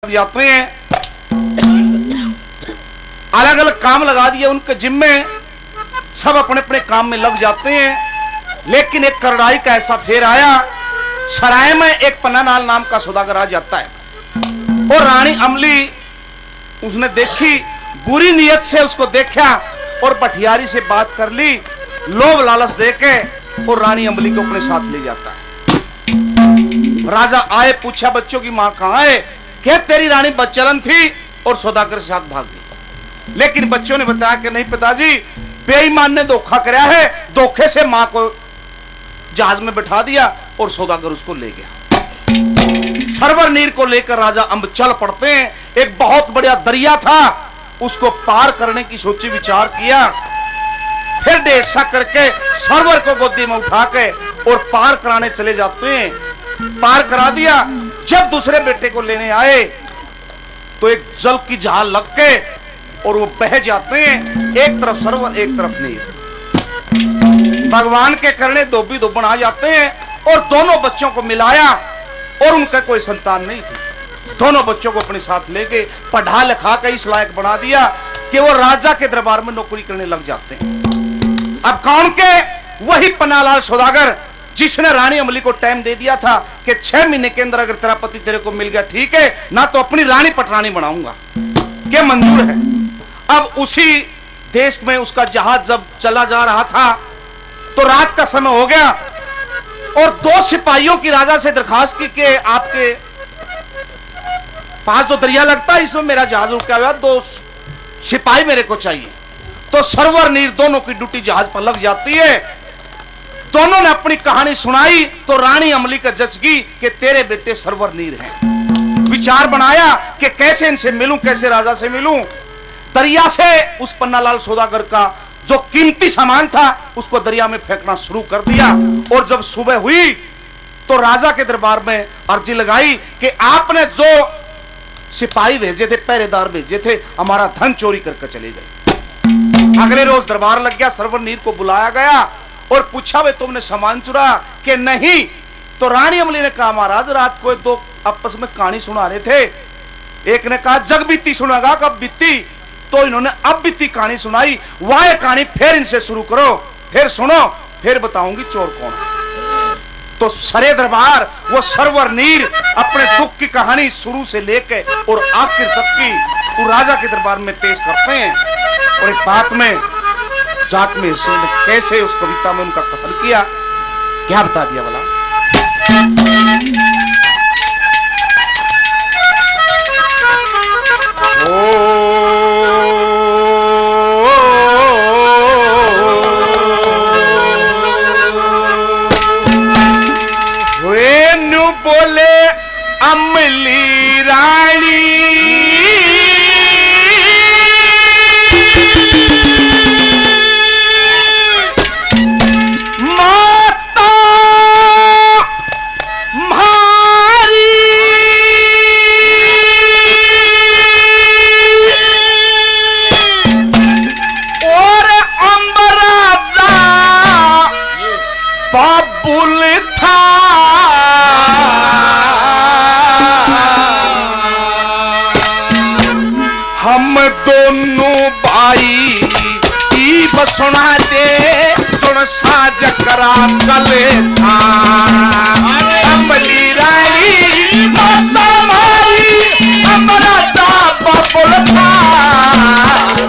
जाते हैं, अलग अलग काम लगा दिए उनके जिम्मे, सब अपने अपने काम में लग जाते हैं। लेकिन एक करड़ाई का ऐसा फेर आया, सराय में एक पन्नालाल नाम का सौदागर आ जाता है और रानी अमली उसने देखी, बुरी नीयत से उसको देखा और पठियारी से बात कर ली, लोभ लालच देके और रानी अमली को अपने साथ ले जाता है। राजा आए, पूछा बच्चों की मां कहां है? क्या तेरी रानी बदचलन थी और सौदागर के साथ भाग गई। लेकिन बच्चों ने बताया कि नहीं पिताजी, बेईमान ने धोखा कराया है, धोखे से मां को जहाज में बैठा दिया और सौदागर उसको ले गया। सरवर नीर को लेकर राजा अंब चल पड़ते हैं। एक बहुत बड़ा दरिया था, उसको पार करने की सोची विचार किया, फिर डेढ़सा करके सरवर को गोदी में उठा के और पार कराने चले जाते हैं। पार करा दिया। जब दूसरे बेटे को लेने आए तो एक जल की झाल लग के और वो बह जाते हैं, एक तरफ सरवर एक तरफ नीर। भगवान के करने धोबी धोबन आ जाते हैं और दोनों बच्चों को मिलाया और उनका कोई संतान नहीं थी। दोनों बच्चों को अपने साथ लेके पढ़ा लिखा के इस लायक बना दिया कि वो राजा के दरबार में नौकरी करने लग जाते हैं। अब कौन के? वही पन्नालाल सौदागर जिसने रानी अमली को टाइम दे दिया था कि 6 महीने के अंदर अगर तेरा पति तेरे को मिल गया ठीक है, ना तो अपनी रानी पटरानी बनाऊंगा, क्या मंजूर है। अब उसी देश में उसका जहाज जब चला जा रहा था तो रात का समय हो गया और 2 सिपाहियों की राजा से दरखास्त की कि आपके पास जो दरिया लगता है इसमें मेरा जहाज रुका हुआ, 2 सिपाही मेरे को चाहिए। तो सरवर नीर दोनों की ड्यूटी जहाज पर लग जाती है। दोनों ने अपनी कहानी सुनाई तो रानी अमली का जचगी कि तेरे बेटे सरवर नीर हैं। विचार बनाया कि कैसे इनसे मिलूं, कैसे राजा से मिलूं। दरिया से उस पन्नालाल सौदागर का जो कीमती सामान था उसको दरिया में फेंकना शुरू कर दिया। और जब सुबह हुई तो राजा के दरबार में अर्जी लगाई कि आपने जो सिपाही भेजे थे, पहरेदार भेजे थे, हमारा धन चोरी करके चले गए। अगले रोज दरबार लग गया, सरवर नीर को बुलाया गया और पूछा वे तुमने सामान चुरा कि नहीं। तो रानी अमली ने कहा महाराज रात को 2 आपस में कहानी सुना रहे थे, एक ने कहा जग बीती सुनागा कब बीती, तो इन्होंने अब बीती कहानी सुनाई। वह कहानी फिर इनसे शुरू करो, फिर सुनो, फिर बताऊंगी चोर कौन है। तो सरे दरबार वो सरवर नीर अपने दुख की कहानी शुरू से लेके और आखिर तक की वो राजा के दरबार में पेश करते हैं। और एक बात में जाट में ने कैसे उस कविता में उनका कत्ल किया, क्या बता दिया भला। बोले अमली रानी माता मारी और अम्बराजा बाबुल था। हम दोनों भाई की बसुना दे जुड़ साज करा कले था। अमली रानी माता मारी अमराता बाबुल था।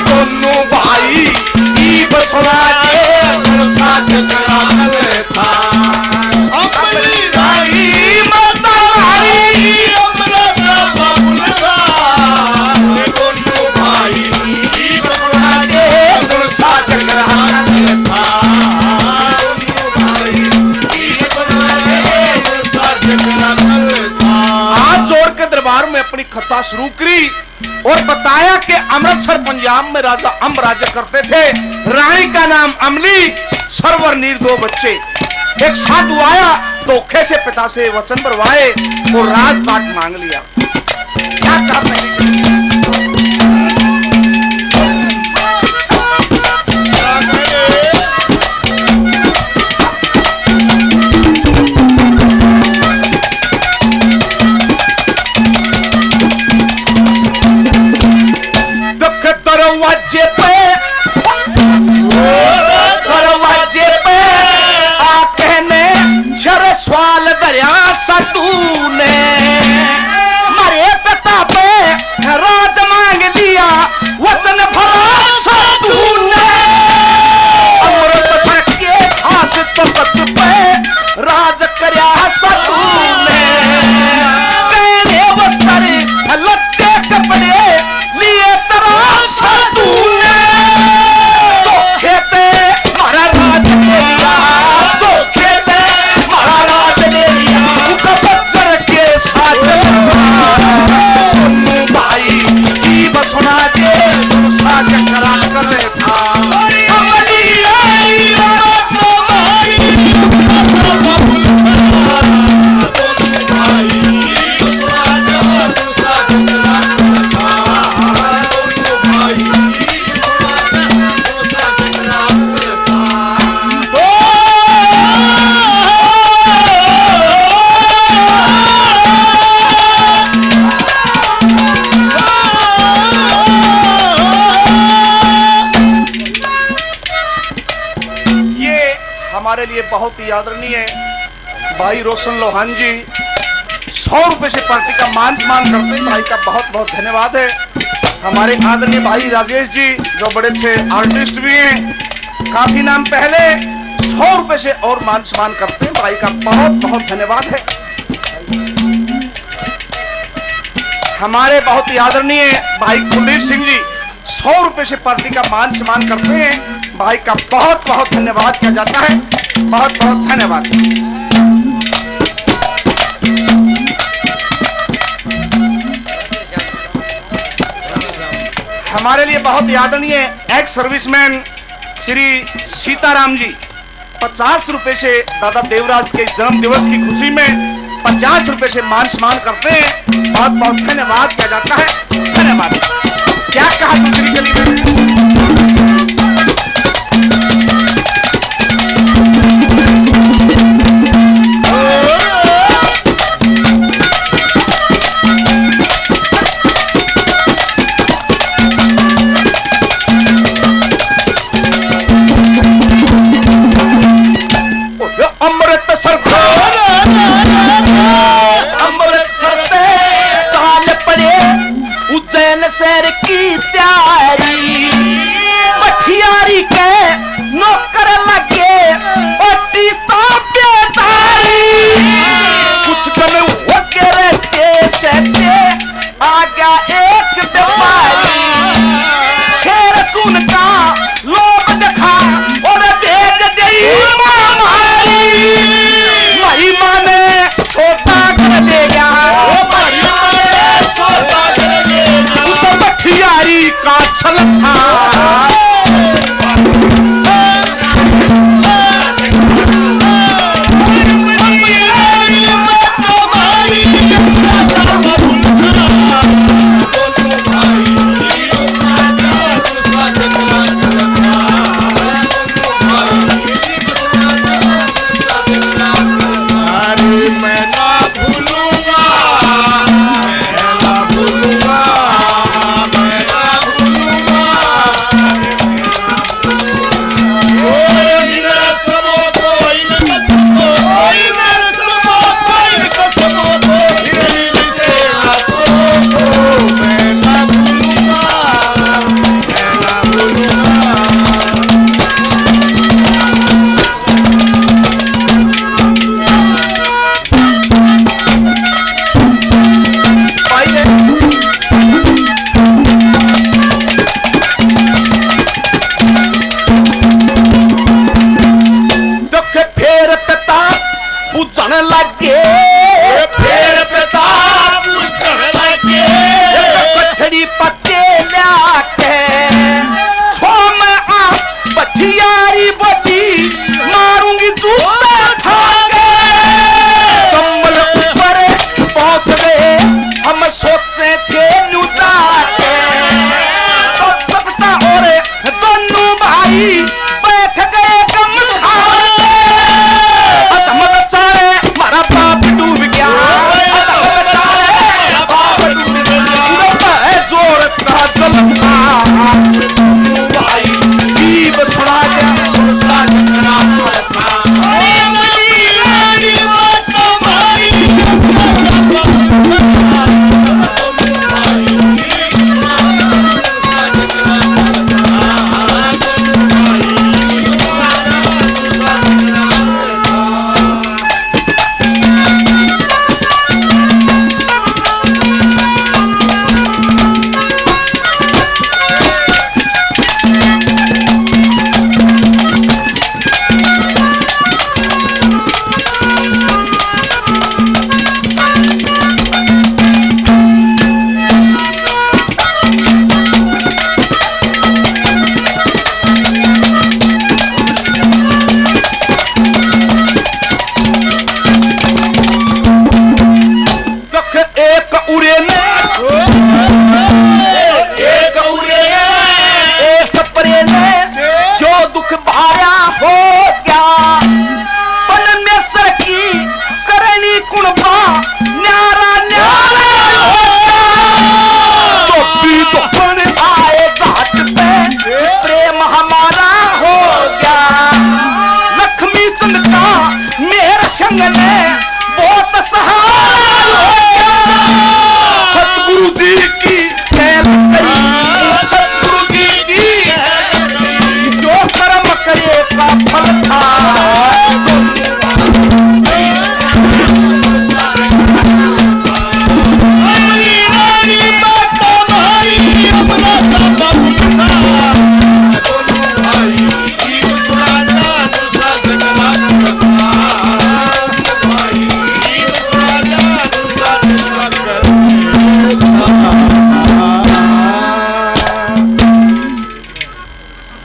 दोनों भाई की बसुना दे जुड़ साज करा कले था। अमली रानी माता मारी अमराता बाबुल था। दरबार में अपनी कथा शुरू करी और बताया कि अमृतसर पंजाब में राजा अंब राजा करते थे। रानी का नाम अमली, सरवर नीर 2 बच्चे। एक साधु आया, धोखे से पिता से वचन भरवाए और राजपाट मांग लिया। क्या काम नहीं तूने, मारे पिता पे राज मांग लिया, वचन भरा सा तूने, अमृत सर के खास तख्त पे राज करया सा तूने, पहने वस्त्र लत्ते कपड़े लिए तरा सा तूने, धोखे पे मारा राज ले लिया, धोखे पे मारा राज ले लिया, बच्चर के साथ भाई की बसुना दे दूसरा चक्रा कर था, हमारे लिए बहुत ही आदरणीय भाई रोशन लोहान जी 100 रुपए से पार्टी का मान सम्मान करते हैं, भाई का बहुत बहुत धन्यवाद है। हमारे आदरणीय भाई राजेश जी जो बड़े अच्छे आर्टिस्ट भी हैं, काफी नाम पहले 100 रुपए से और मान सम्मान करते हैं, भाई का बहुत बहुत धन्यवाद है। हमारे बहुत ही आदरणीय भाई कुलदीप सिंह जी 100 रुपए से पार्टी का मान सम्मान करते हैं, भाई का बहुत बहुत धन्यवाद किया जाता है, बहुत बहुत धन्यवाद। हमारे लिए बहुत ही आदरणीय एक्स सर्विसमैन श्री सीताराम जी 50 रुपए से दादा देवराज के जन्म दिवस की खुशी में 50 रुपए से मान सम्मान करते हैं, बहुत बहुत धन्यवाद किया जाता है, धन्यवाद। क्या कहा दूसरी गली में? शहर की तैयारी मठियारी के नौकर लगे ओटी तो बेदारी, कुछ कम हो के रहते सहते आ गया एक व्यापारी, शेर सुन का